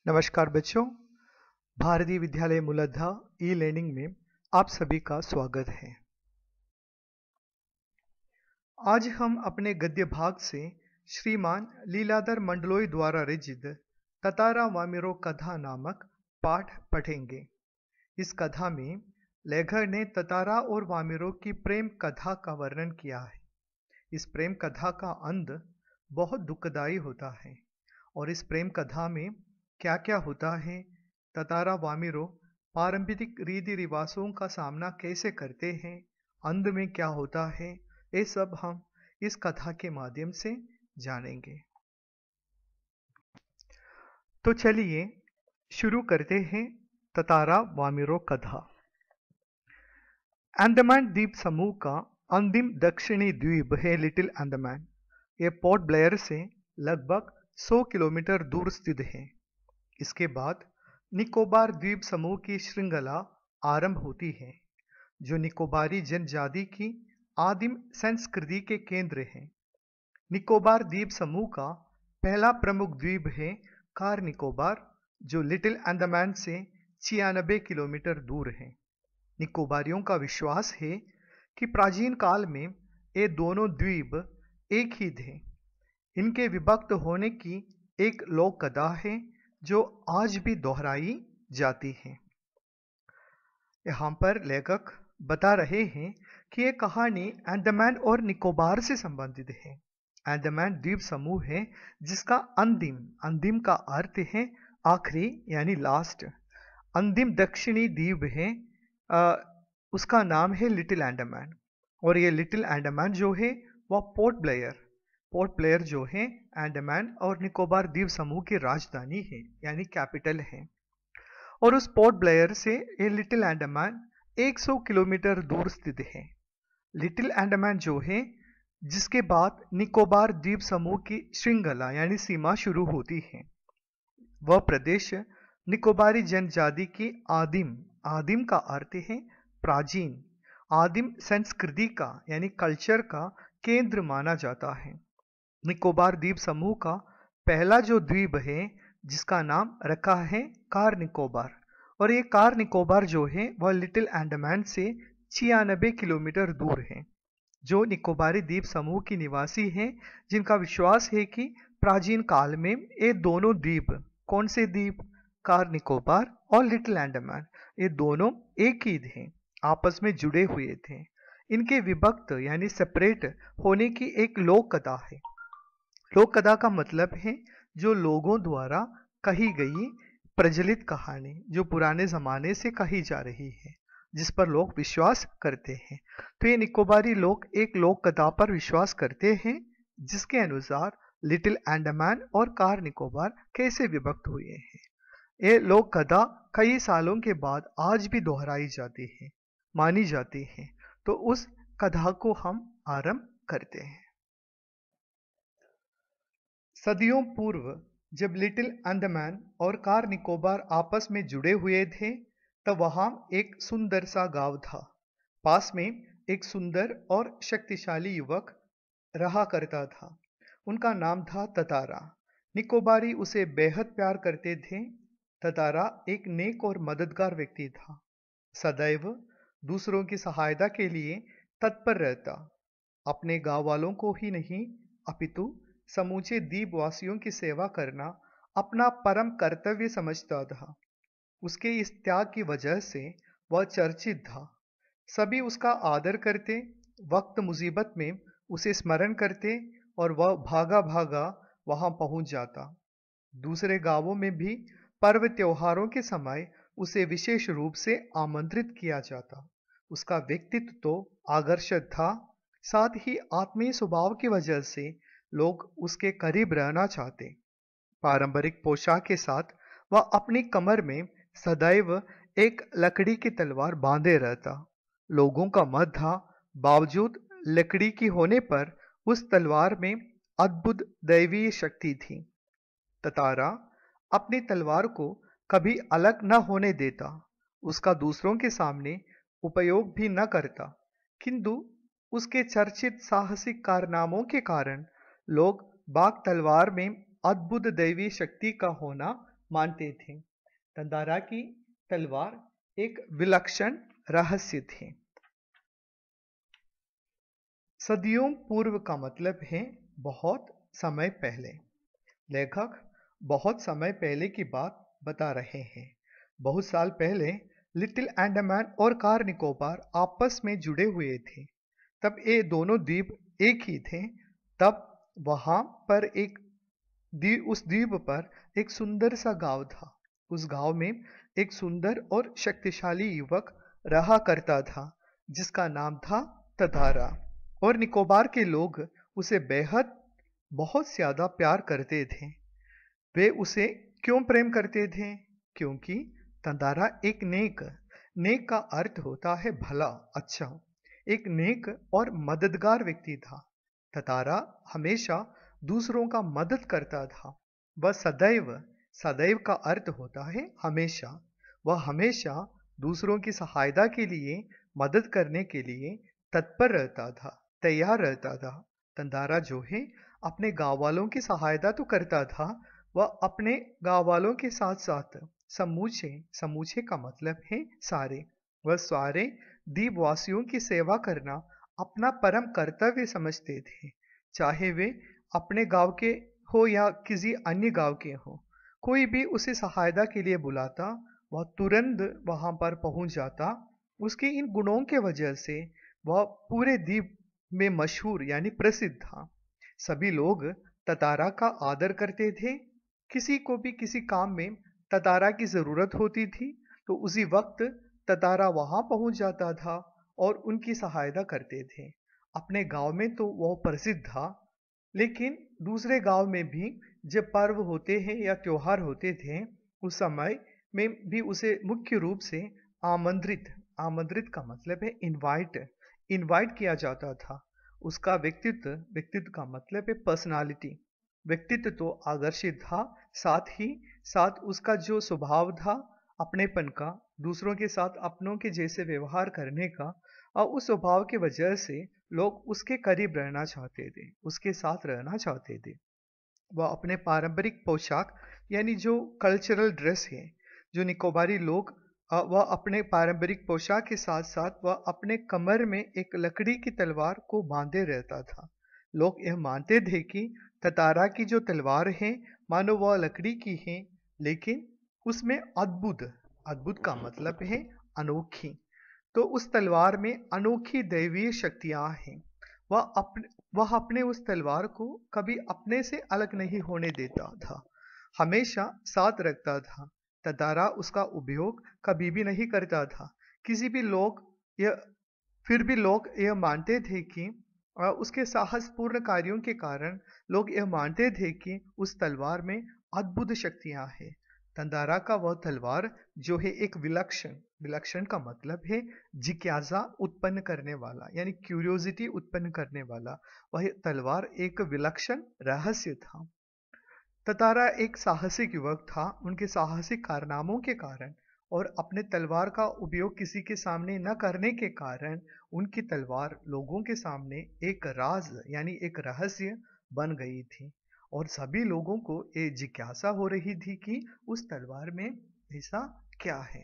नमस्कार बच्चों। भारतीय विद्यालय मूलतः ई लर्निंग में आप सभी का स्वागत है। आज हम अपने गद्य भाग से श्रीमान लीलाधर मंडलोई द्वारा रचित ततारा वामिरो कथा नामक पाठ पढ़ेंगे। इस कथा में लेखक ने ततारा और वामिरो की प्रेम कथा का वर्णन किया है। इस प्रेम कथा का अंत बहुत दुखदायी होता है और इस प्रेम कथा में क्या क्या होता है, ततारा वामिरो पारंपरिक रीति रिवाजों का सामना कैसे करते हैं, अंत में क्या होता है, ये सब हम इस कथा के माध्यम से जानेंगे। तो चलिए शुरू करते हैं ततारा वामिरो कथा। अंडमान द्वीप समूह का अंतिम दक्षिणी द्वीप है लिटिल अंडमान। यह पोर्ट ब्लेयर से लगभग 100 किलोमीटर दूर स्थित है। इसके बाद निकोबार द्वीप समूह की श्रृंखला आरंभ होती है, जो निकोबारी जनजाति की आदिम संस्कृति के केंद्र है। निकोबार द्वीप समूह का पहला प्रमुख द्वीप है कार निकोबार, जो लिटिल अंडमान से 96 किलोमीटर दूर है। निकोबारियों का विश्वास है कि प्राचीन काल में ये दोनों द्वीप एक ही थे। इनके विभक्त होने की एक लोक कथा है जो आज भी दोहराई जाती है। यहाँ पर लेखक बता रहे हैं कि यह कहानी अंडमान और निकोबार से संबंधित है। अंडमान द्वीप समूह है जिसका अंतिम का अर्थ है आखिरी यानी लास्ट। अंतिम दक्षिणी द्वीप है, उसका नाम है लिटिल अंडमान। और ये लिटिल अंडमान जो है वह पोर्ट ब्लेयर जो है अंडमान और निकोबार द्वीप समूह की राजधानी है यानी कैपिटल है। और उस पोर्ट ब्लेयर से ये लिटिल अंडमान 100 किलोमीटर दूर स्थित है। लिटिल अंडमान जो है जिसके बाद निकोबार द्वीप समूह की श्रृंखला यानी सीमा शुरू होती है, वह प्रदेश निकोबारी जनजाति की आदिम का अर्थ है प्राचीन, आदिम संस्कृति का यानी कल्चर का केंद्र माना जाता है। निकोबार द्वीप समूह का पहला जो द्वीप है जिसका नाम रखा है कार निकोबार, और ये कार निकोबार जो है वह लिटिल अंडमान से 96 किलोमीटर दूर है। जो निकोबारी द्वीप समूह की निवासी हैं जिनका विश्वास है कि प्राचीन काल में ये दोनों द्वीप, कौन से द्वीप, कार निकोबार और लिटिल अंडमान, ये दोनों एक ही थे, आपस में जुड़े हुए थे। इनके विभक्त यानी सेपरेट होने की एक लोक कथा है। लोक कथा का मतलब है जो लोगों द्वारा कही गई प्रचलित कहानी, जो पुराने जमाने से कही जा रही है, जिस पर लोग विश्वास करते हैं। तो ये निकोबारी लोग एक लोक कथा पर विश्वास करते हैं जिसके अनुसार लिटिल अंडमान और कार निकोबार कैसे विभक्त हुए हैं। ये लोक कथा कई सालों के बाद आज भी दोहराई जाती है, मानी जाती है। तो उस कथा को हम आरंभ करते हैं। सदियों पूर्व जब लिटिल अंडमान और कार निकोबार आपस में जुड़े हुए थे, तब वहां एक सुंदर सा गांव था। पास में एक सुंदर और शक्तिशाली युवक रहा करता था। उनका नाम था ततारा। निकोबारी उसे बेहद प्यार करते थे। ततारा एक नेक और मददगार व्यक्ति था, सदैव दूसरों की सहायता के लिए तत्पर रहता। अपने गांव वालों को ही नहीं अपितु समूचे द्वीपवासियों की सेवा करना अपना परम कर्तव्य समझता था। उसके इस त्याग की वजह से वह चर्चित था। सभी उसका आदर करते, वक्त मुसीबत में उसे स्मरण करते और वह भागा भागा वहां पहुंच जाता। दूसरे गांवों में भी पर्व त्योहारों के समय उसे विशेष रूप से आमंत्रित किया जाता। उसका व्यक्तित्व तो आकर्षक था, साथ ही आत्मीय स्वभाव की वजह से लोग उसके करीब रहना चाहते। पारंपरिक पोशाक के साथ वह अपनी कमर में सदैव एक लकड़ी की तलवार बांधे रहता। लोगों का मत था, बावजूद लकड़ी की होने पर उस तलवार में अद्भुत दैवीय शक्ति थी। ततारा अपनी तलवार को कभी अलग न होने देता, उसका दूसरों के सामने उपयोग भी न करता, किंतु उसके चर्चित साहसिक कारनामों के कारण लोग बाग तलवार में अद्भुत दैवी शक्ति का होना मानते थे। तंदारा की तलवार एक विलक्षण रहस्य थी। सदियों पूर्व का मतलब है बहुत समय पहले। लेखक बहुत समय पहले की बात बता रहे हैं। बहुत साल पहले लिटिल अंडमान और कार निकोबार आपस में जुड़े हुए थे। तब ये दोनों द्वीप एक ही थे। तब वहां पर उस द्वीप पर एक सुंदर सा गांव था। उस गांव में एक सुंदर और शक्तिशाली युवक रहा करता था जिसका नाम था ततारा। और निकोबार के लोग उसे बेहद बहुत ज्यादा प्यार करते थे। वे उसे क्यों प्रेम करते थे? क्योंकि तंदारा एक नेक का अर्थ होता है भला, अच्छा, एक नेक और मददगार व्यक्ति था। ततारा हमेशा दूसरों का मदद करता था। वह सदैव का अर्थ होता है हमेशा। वह हमेशा दूसरों की सहायता के लिए, मदद करने के लिए तत्पर रहता था, तैयार रहता था। तंदारा जो है अपने गांव वालों की सहायता तो करता था, वह अपने गांव वालों के साथ साथ समूचे का मतलब है सारे, वह सारे द्वीपवासियों की सेवा करना अपना परम कर्तव्य समझते थे। चाहे वे अपने गांव के हो या किसी अन्य गांव के हो, कोई भी उसे सहायता के लिए बुलाता, वह तुरंत वहां पर पहुंच जाता। उसके इन गुणों के वजह से वह पूरे द्वीप में मशहूर यानी प्रसिद्ध था। सभी लोग ततारा का आदर करते थे। किसी को भी किसी काम में ततारा की जरूरत होती थी तो उसी वक्त ततारा वहां पहुंच जाता था और उनकी सहायता करते थे। अपने गांव में तो वह प्रसिद्ध था, लेकिन दूसरे गांव में भी जब पर्व होते हैं या त्योहार होते थे, उस समय में भी उसे मुख्य रूप से आमंत्रित आमंत्रित का मतलब है इनवाइट किया जाता था। उसका व्यक्तित्व का मतलब है पर्सनालिटी। व्यक्तित्व तो आदर्शित था, साथ ही साथ उसका जो स्वभाव था अपनेपन का, दूसरों के साथ अपनों के जैसे व्यवहार करने का, और उस स्वभाव की वजह से लोग उसके करीब रहना चाहते थे, उसके साथ रहना चाहते थे। वह अपने पारंपरिक पोशाक यानी जो कल्चरल ड्रेस है, जो निकोबारी लोग वह अपने पारंपरिक पोशाक के साथ साथ वह अपने कमर में एक लकड़ी की तलवार को बांधे रहता था। लोग यह मानते थे कि ततारा की जो तलवार है मानो वह लकड़ी की है, लेकिन उसमें अद्भुत अद्भुत का मतलब है अनोखी। तो उस तलवार में अनोखी दैवीय शक्तियां हैं। वह अपने उस तलवार को कभी अपने से अलग नहीं होने देता था, हमेशा साथ रखता था। ततारा उसका उपयोग कभी भी नहीं करता था। किसी भी लोग यह फिर भी लोग यह मानते थे कि उसके साहसपूर्ण कार्यों के कारण लोग यह मानते थे कि उस तलवार में अद्भुत शक्तियां हैं। तंदारा का वह तलवार जो है एक विलक्षण का मतलब है जिज्ञासा उत्पन्न करने वाला यानी क्यूरियोसिटी उत्पन्न करने वाला। वह तलवार एक विलक्षण रहस्य था। ततारा एक साहसिक युवक था। उनके साहसिक कारनामों के कारण और अपने तलवार का उपयोग किसी के सामने न करने के कारण उनकी तलवार लोगों के सामने एक राज यानी एक रहस्य बन गई थी। और सभी लोगों को ये जिज्ञासा हो रही थी कि उस तलवार में ऐसा क्या है।